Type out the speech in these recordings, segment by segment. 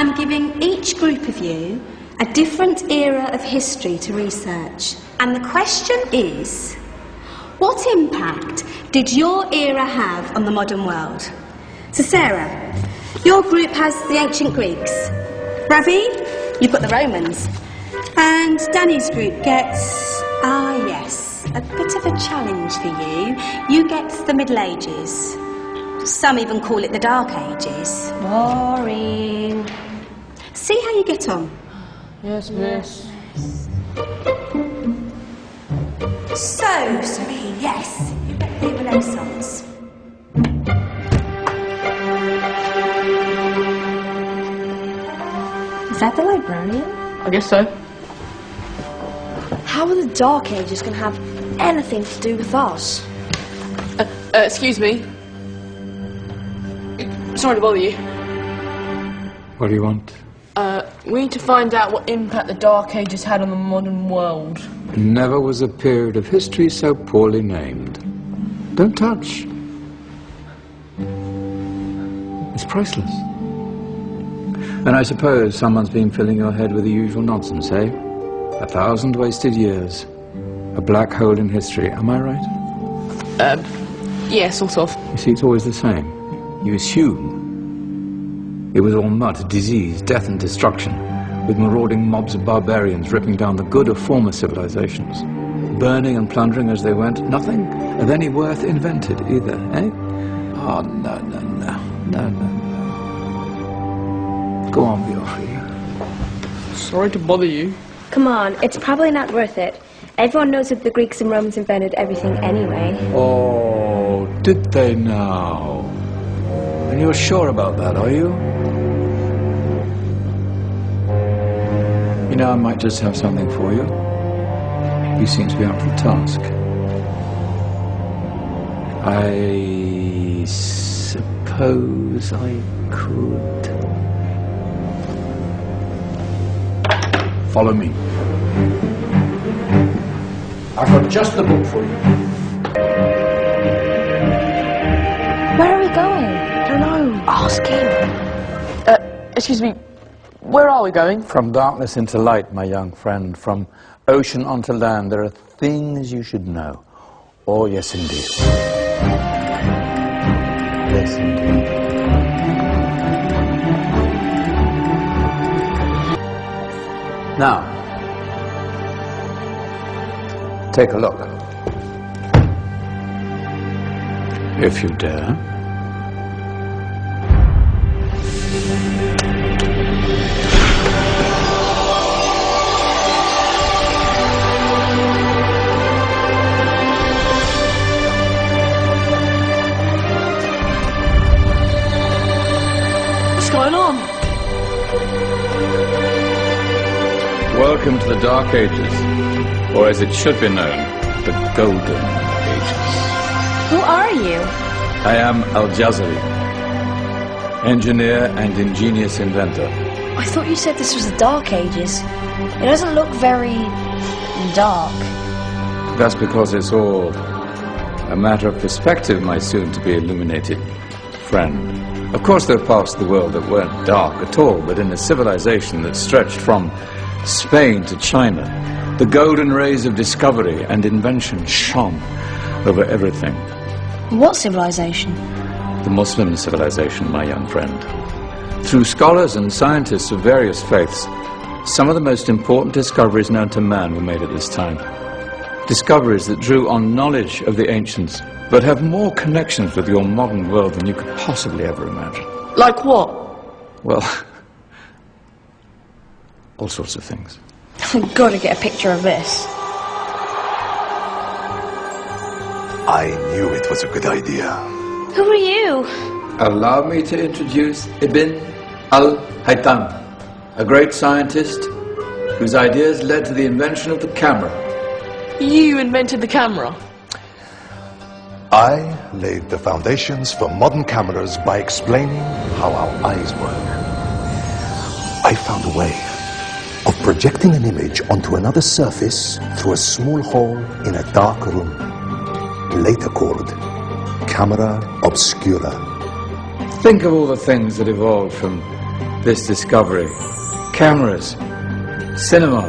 I'm giving each group of you a different era of history to research. And the question is, what impact did your era have on the modern world? So Sarah, your group has the ancient Greeks. Ravi, you've got the Romans. And Danny's group gets, yes, a bit of a challenge for you. You get the Middle Ages. Some even call it the Dark Ages. Boring. See how you get on. Yes, miss. So, Serene, yes, you get the Renaissance. Is that the librarian? I guess so. How are the Dark Ages going to have anything to do with us? Excuse me. Sorry to bother you. What do you want? We need to find out what impact the Dark Ages had on the modern world. Never was a period of history so poorly named. Don't touch. It's priceless. And I suppose someone's been filling your head with the usual nonsense, eh? 1,000 wasted years. A black hole in history, am I right? Yeah, sort of. You see, it's always the same. You assume it was all mud, disease, death and destruction, with marauding mobs of barbarians ripping down the good of former civilizations, burning and plundering as they went. Nothing of any worth invented either, eh? Oh, no. Go on, be off with you. Sorry to bother you. Come on, it's probably not worth it. Everyone knows that the Greeks and Romans invented everything anyway. Oh, did they now? And you're sure about that, are you? You know, I might just have something for you. You seem to be up to the task. I suppose I could. Follow me. I've got just the book for you. Where are we going? I don't know. Ask him. Excuse me. Where are we going? From darkness into light, my young friend. From ocean onto land. There are things you should know. Oh, yes, indeed. Yes, indeed. Now, take a look. If you dare. What's going on? Welcome to the Dark Ages, or as it should be known, the Golden Ages. Who are you? I am Al-Jazari, engineer and ingenious inventor. I thought you said this was the Dark Ages. It doesn't look very dark. That's because it's all a matter of perspective, my soon-to-be illuminated friend. Of course, there are parts of the world that weren't dark at all, but in a civilization that stretched from Spain to China, the golden rays of discovery and invention shone over everything. What civilization? The Muslim civilization, my young friend. Through scholars and scientists of various faiths, some of the most important discoveries known to man were made at this time. Discoveries that drew on knowledge of the ancients, but have more connections with your modern world than you could possibly ever imagine. Like what? Well, all sorts of things. I've got to get a picture of this. I knew it was a good idea. Who are you? Allow me to introduce Ibn al-Haytham, a great scientist whose ideas led to the invention of the camera. You invented the camera? I laid the foundations for modern cameras by explaining how our eyes work. I found a way of projecting an image onto another surface through a small hole in a dark room, later called camera obscura. Think of all the things that evolved from this discovery. Cameras, cinema,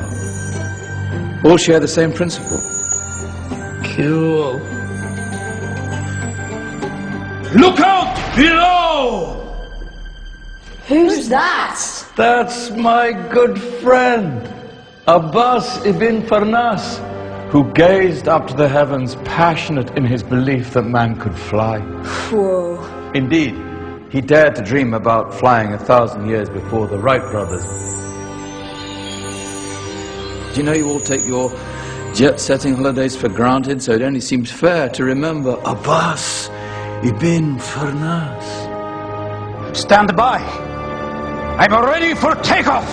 all share the same principle. Cool. Look out below! Who's that? That's my good friend, Abbas ibn Farnas, who gazed up to the heavens, passionate in his belief that man could fly. Whoa. Indeed, he dared to dream about flying 1,000 years before the Wright brothers. Do you know you all take your jet-setting holidays for granted, so it only seems fair to remember Abbas ibn Farnas. Stand by. I'm ready for takeoff.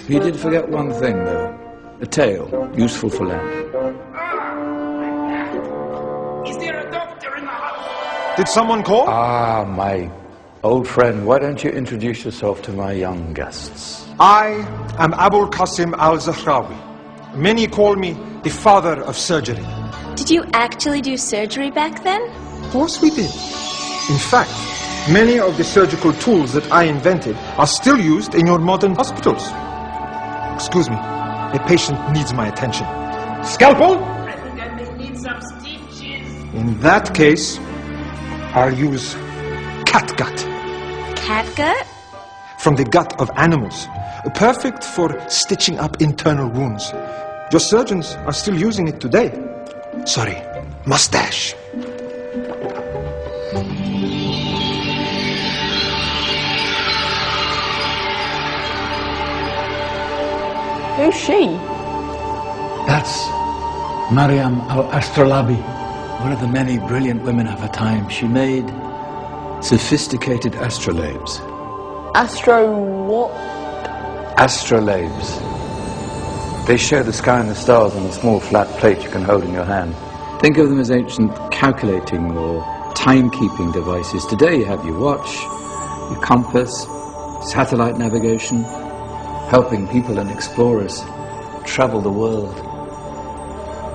He did forget one thing, though. A tail, useful for land. Is there a doctor in the house? Did someone call? Ah, my old friend, why don't you introduce yourself to my young guests? I am Abul Qasim al-Zahrawi. Many call me the father of surgery. Did you actually do surgery back then? Of course we did. In fact, many of the surgical tools that I invented are still used in your modern hospitals. Excuse me, a patient needs my attention. Scalpel? I think I may need some stitches. In that case, I'll use catgut. Catgut? From the gut of animals. Perfect for stitching up internal wounds. Your surgeons are still using it today. Sorry, mustache. Who's she? That's Maryam al-Astrolabi, one of the many brilliant women of her time. She made sophisticated astrolabes. Astro what? Astrolabes. They show the sky and the stars on a small flat plate you can hold in your hand. Think of them as ancient calculating or timekeeping devices. Today you have your watch, your compass, satellite navigation, helping people and explorers travel the world.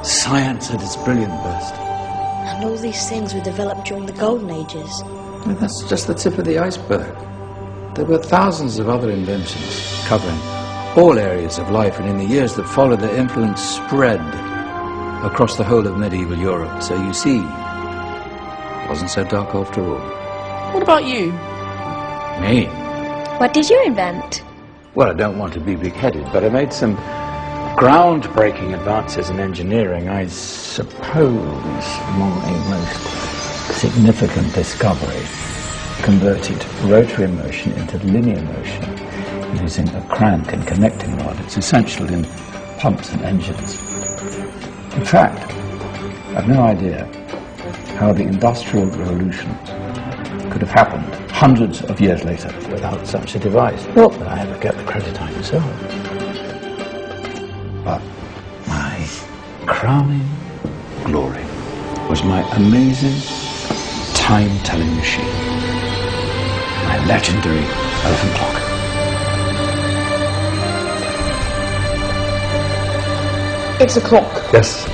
Science at its brilliant best. And all these things were developed during the Golden Ages. And that's just the tip of the iceberg. There were thousands of other inventions covering all areas of life, and in the years that followed, their influence spread across the whole of medieval Europe. So you see, it wasn't so dark after all. What about you? Me? What did you invent? Well, I don't want to be big-headed, but I made some groundbreaking advances in engineering. I suppose my most significant discovery converted rotary motion into linear motion using a crank and connecting rod. It's essential in pumps and engines. In fact, I've no idea how the Industrial Revolution could have happened hundreds of years later without such a device. Not that I ever get the credit I deserve. But my crowning glory was my amazing time-telling machine. My legendary elephant clock. It's a clock. Yes.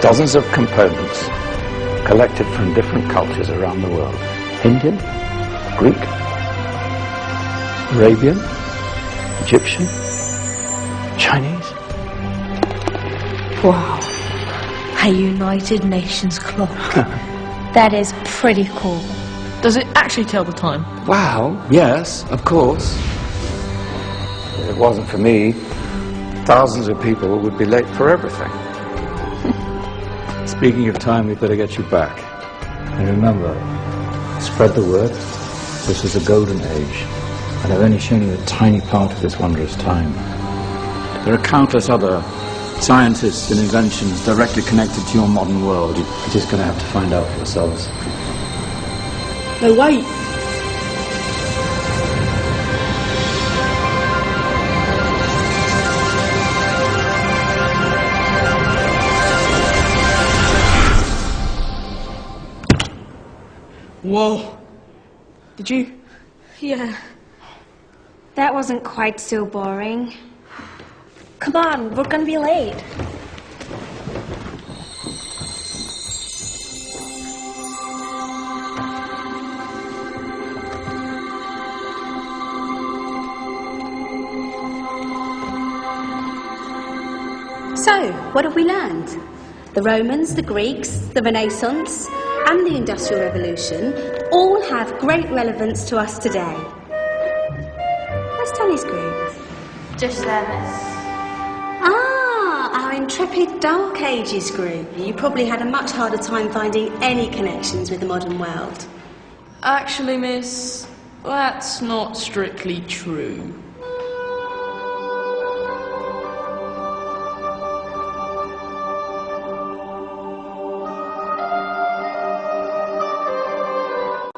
Dozens of components collected from different cultures around the world. Indian, Greek, Arabian, Egyptian, Chinese. Wow. A United Nations clock. That is pretty cool. Does it actually tell the time? Wow, yes, of course. If it wasn't for me, thousands of people would be late for everything. Speaking of time, we'd better get you back. And remember, spread the word. This was a golden age, and I've only shown you a tiny part of this wondrous time. There are countless other scientists and inventions directly connected to your modern world. You're just going to have to find out for yourselves. No, wait. Whoa. Did you? Yeah. That wasn't quite so boring. Come on, we're gonna be late. So, what have we learned? The Romans, the Greeks, the Renaissance, and the Industrial Revolution all have great relevance to us today. Where's Tony's group? Just there, miss. Ah, our intrepid Dark Ages group. You probably had a much harder time finding any connections with the modern world. Actually, miss, that's not strictly true.